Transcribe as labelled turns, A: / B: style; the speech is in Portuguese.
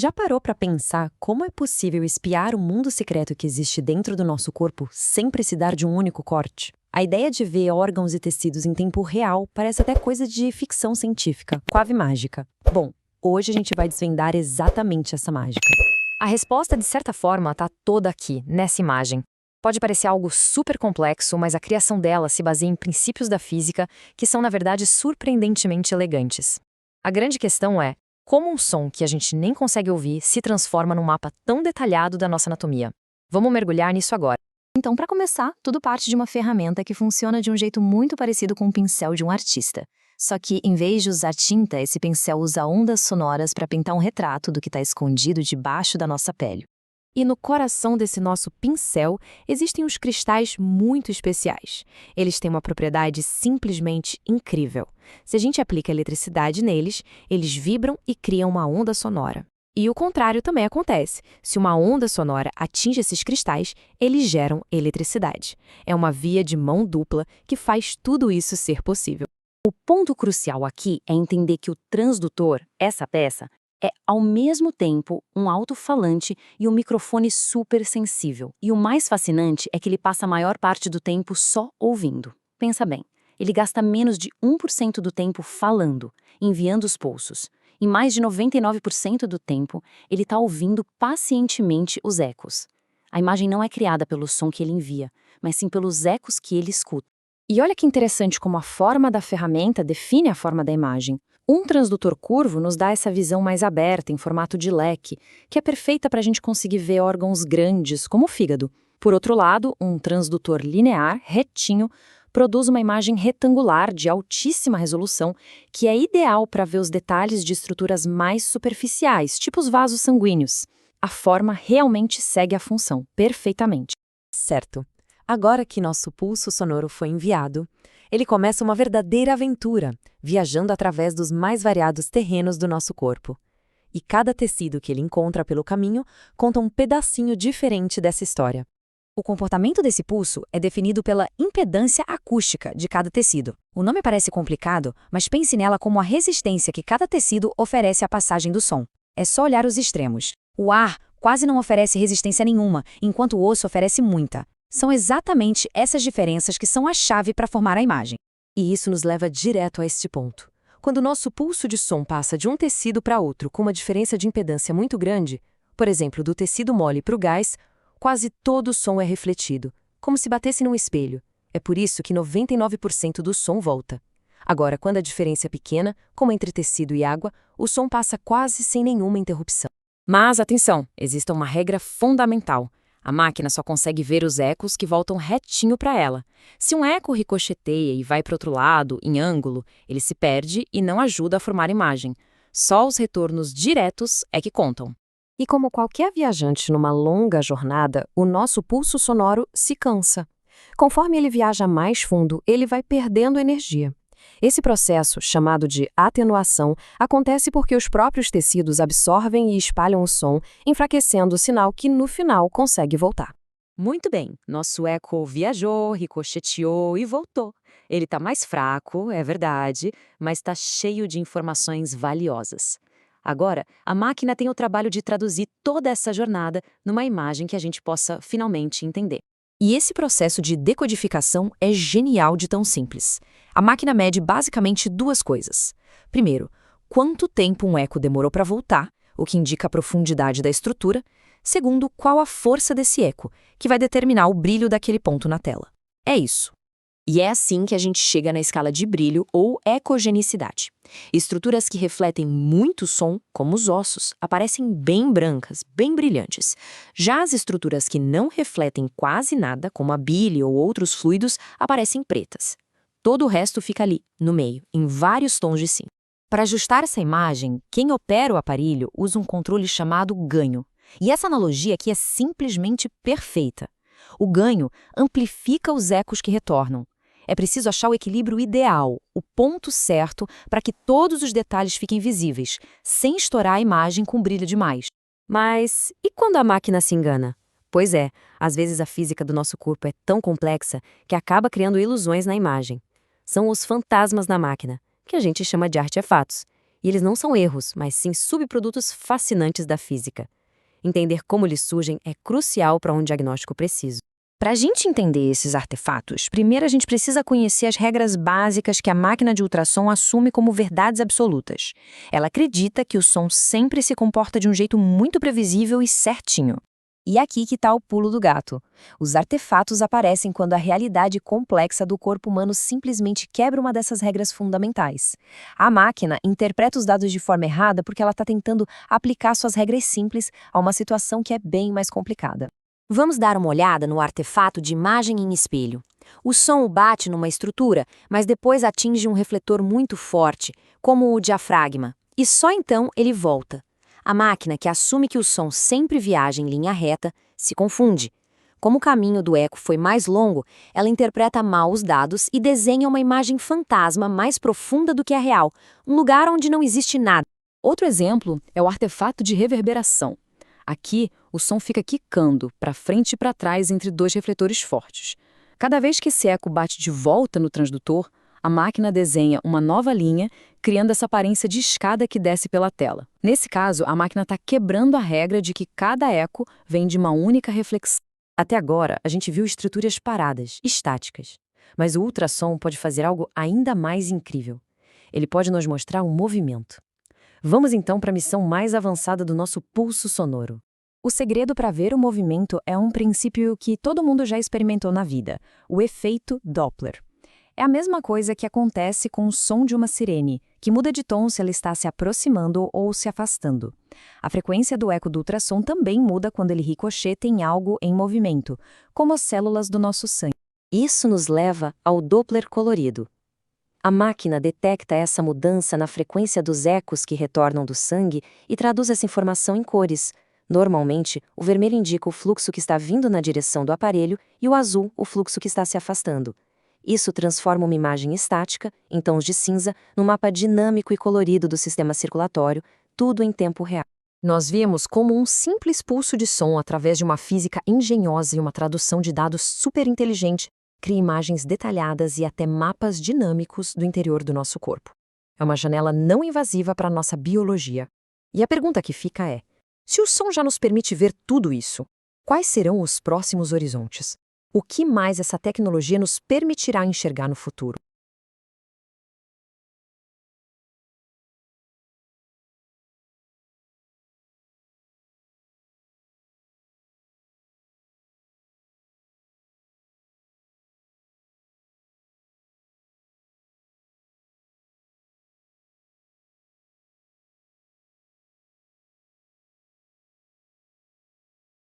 A: Já parou para pensar como é possível espiar o mundo secreto que existe dentro do nosso corpo sem precisar de um único corte? A ideia de ver órgãos e tecidos em tempo real parece até coisa de ficção científica, quase mágica. Bom, hoje a gente vai desvendar exatamente essa mágica.
B: A resposta, de certa forma, está toda aqui, nessa imagem. Pode parecer algo super complexo, mas a criação dela se baseia em princípios da física que são, na verdade, surpreendentemente elegantes. A grande questão é como um som que a gente nem consegue ouvir se transforma num mapa tão detalhado da nossa anatomia. Vamos mergulhar nisso agora.
C: Então, para começar, tudo parte de uma ferramenta que funciona de um jeito muito parecido com o pincel de um artista. Só que, em vez de usar tinta, esse pincel usa ondas sonoras para pintar um retrato do que está escondido debaixo da nossa pele.
D: E no coração desse nosso pincel existem os cristais muito especiais. Eles têm uma propriedade simplesmente incrível. Se a gente aplica eletricidade neles, eles vibram e criam uma onda sonora. E o contrário também acontece. Se uma onda sonora atinge esses cristais, eles geram eletricidade. É uma via de mão dupla que faz tudo isso ser possível.
A: O ponto crucial aqui é entender que o transdutor, essa peça, é, ao mesmo tempo, um alto-falante e um microfone super sensível. E o mais fascinante é que ele passa a maior parte do tempo só ouvindo. Pensa bem, ele gasta menos de 1% do tempo falando, enviando os pulsos. E mais de 99% do tempo, ele está ouvindo pacientemente os ecos. A imagem não é criada pelo som que ele envia, mas sim pelos ecos que ele escuta.
D: E olha que interessante como a forma da ferramenta define a forma da imagem. Um transdutor curvo nos dá essa visão mais aberta, em formato de leque, que é perfeita para a gente conseguir ver órgãos grandes, como o fígado. Por outro lado, um transdutor linear, retinho, produz uma imagem retangular de altíssima resolução, que é ideal para ver os detalhes de estruturas mais superficiais, tipo os vasos sanguíneos. A forma realmente segue a função, perfeitamente.
E: Certo. Agora que nosso pulso sonoro foi enviado, ele começa uma verdadeira aventura, viajando através dos mais variados terrenos do nosso corpo. E cada tecido que ele encontra pelo caminho conta um pedacinho diferente dessa história.
B: O comportamento desse pulso é definido pela impedância acústica de cada tecido. O nome parece complicado, mas pense nela como a resistência que cada tecido oferece à passagem do som. É só olhar os extremos. O ar quase não oferece resistência nenhuma, enquanto o osso oferece muita. São exatamente essas diferenças que são a chave para formar a imagem.
E: E isso nos leva direto a este ponto. Quando o nosso pulso de som passa de um tecido para outro com uma diferença de impedância muito grande, por exemplo, do tecido mole para o gás, quase todo o som é refletido, como se batesse num espelho. É por isso que 99% do som volta. Agora, quando a diferença é pequena, como entre tecido e água, o som passa quase sem nenhuma interrupção.
B: Mas, atenção, existe uma regra fundamental. A máquina só consegue ver os ecos que voltam retinho para ela. Se um eco ricocheteia e vai para outro lado, em ângulo, ele se perde e não ajuda a formar imagem. Só os retornos diretos é que contam.
D: E como qualquer viajante numa longa jornada, o nosso pulso sonoro se cansa. Conforme ele viaja mais fundo, ele vai perdendo energia. Esse processo, chamado de atenuação, acontece porque os próprios tecidos absorvem e espalham o som, enfraquecendo o sinal que, no final, consegue voltar.
A: Muito bem, nosso eco viajou, ricocheteou e voltou. Ele está mais fraco, é verdade, mas está cheio de informações valiosas. Agora, a máquina tem o trabalho de traduzir toda essa jornada numa imagem que a gente possa finalmente entender.
B: E esse processo de decodificação é genial de tão simples. A máquina mede basicamente duas coisas. Primeiro, quanto tempo um eco demorou para voltar, o que indica a profundidade da estrutura. Segundo, qual a força desse eco, que vai determinar o brilho daquele ponto na tela. É isso.
A: E é assim que a gente chega na escala de brilho ou ecogenicidade. Estruturas que refletem muito som, como os ossos, aparecem bem brancas, bem brilhantes. Já as estruturas que não refletem quase nada, como a bile ou outros fluidos, aparecem pretas. Todo o resto fica ali, no meio, em vários tons de cinza.
B: Para ajustar essa imagem, quem opera o aparelho usa um controle chamado ganho. E essa analogia aqui é simplesmente perfeita. O ganho amplifica os ecos que retornam. É preciso achar o equilíbrio ideal, o ponto certo, para que todos os detalhes fiquem visíveis, sem estourar a imagem com brilho demais.
E: Mas e quando a máquina se engana? Pois é, às vezes a física do nosso corpo é tão complexa que acaba criando ilusões na imagem. São os fantasmas na máquina, que a gente chama de artefatos.
A: E eles não são erros, mas sim subprodutos fascinantes da física. Entender como eles surgem é crucial para um diagnóstico preciso.
C: Para a gente entender esses artefatos, primeiro a gente precisa conhecer as regras básicas que a máquina de ultrassom assume como verdades absolutas. Ela acredita que o som sempre se comporta de um jeito muito previsível e certinho. E aqui que está o pulo do gato. Os artefatos aparecem quando a realidade complexa do corpo humano simplesmente quebra uma dessas regras fundamentais. A máquina interpreta os dados de forma errada porque ela está tentando aplicar suas regras simples a uma situação que é bem mais complicada.
A: Vamos dar uma olhada no artefato de imagem em espelho. O som bate numa estrutura, mas depois atinge um refletor muito forte, como o diafragma, e só então ele volta. A máquina, que assume que o som sempre viaja em linha reta, se confunde. Como o caminho do eco foi mais longo, ela interpreta mal os dados e desenha uma imagem fantasma mais profunda do que a real, um lugar onde não existe nada.
D: Outro exemplo é o artefato de reverberação. Aqui, o som fica quicando para frente e para trás entre dois refletores fortes. Cada vez que esse eco bate de volta no transdutor, a máquina desenha uma nova linha, criando essa aparência de escada que desce pela tela. Nesse caso, a máquina está quebrando a regra de que cada eco vem de uma única reflexão.
E: Até agora, a gente viu estruturas paradas, estáticas. Mas o ultrassom pode fazer algo ainda mais incrível. Ele pode nos mostrar um movimento. Vamos então para a missão mais avançada do nosso pulso sonoro.
B: O segredo para ver o movimento é um princípio que todo mundo já experimentou na vida, o efeito Doppler. É a mesma coisa que acontece com o som de uma sirene, que muda de tom se ela está se aproximando ou se afastando. A frequência do eco do ultrassom também muda quando ele ricocheta em algo em movimento, como as células do nosso sangue.
E: Isso nos leva ao Doppler colorido. A máquina detecta essa mudança na frequência dos ecos que retornam do sangue e traduz essa informação em cores. Normalmente, o vermelho indica o fluxo que está vindo na direção do aparelho e o azul o fluxo que está se afastando. Isso transforma uma imagem estática, em tons de cinza, num mapa dinâmico e colorido do sistema circulatório, tudo em tempo real.
D: Nós vimos como um simples pulso de som, através de uma física engenhosa e uma tradução de dados super inteligente, cria imagens detalhadas e até mapas dinâmicos do interior do nosso corpo. É uma janela não invasiva para a nossa biologia. E a pergunta que fica é: se o som já nos permite ver tudo isso, quais serão os próximos horizontes? O que mais essa tecnologia nos permitirá enxergar no futuro?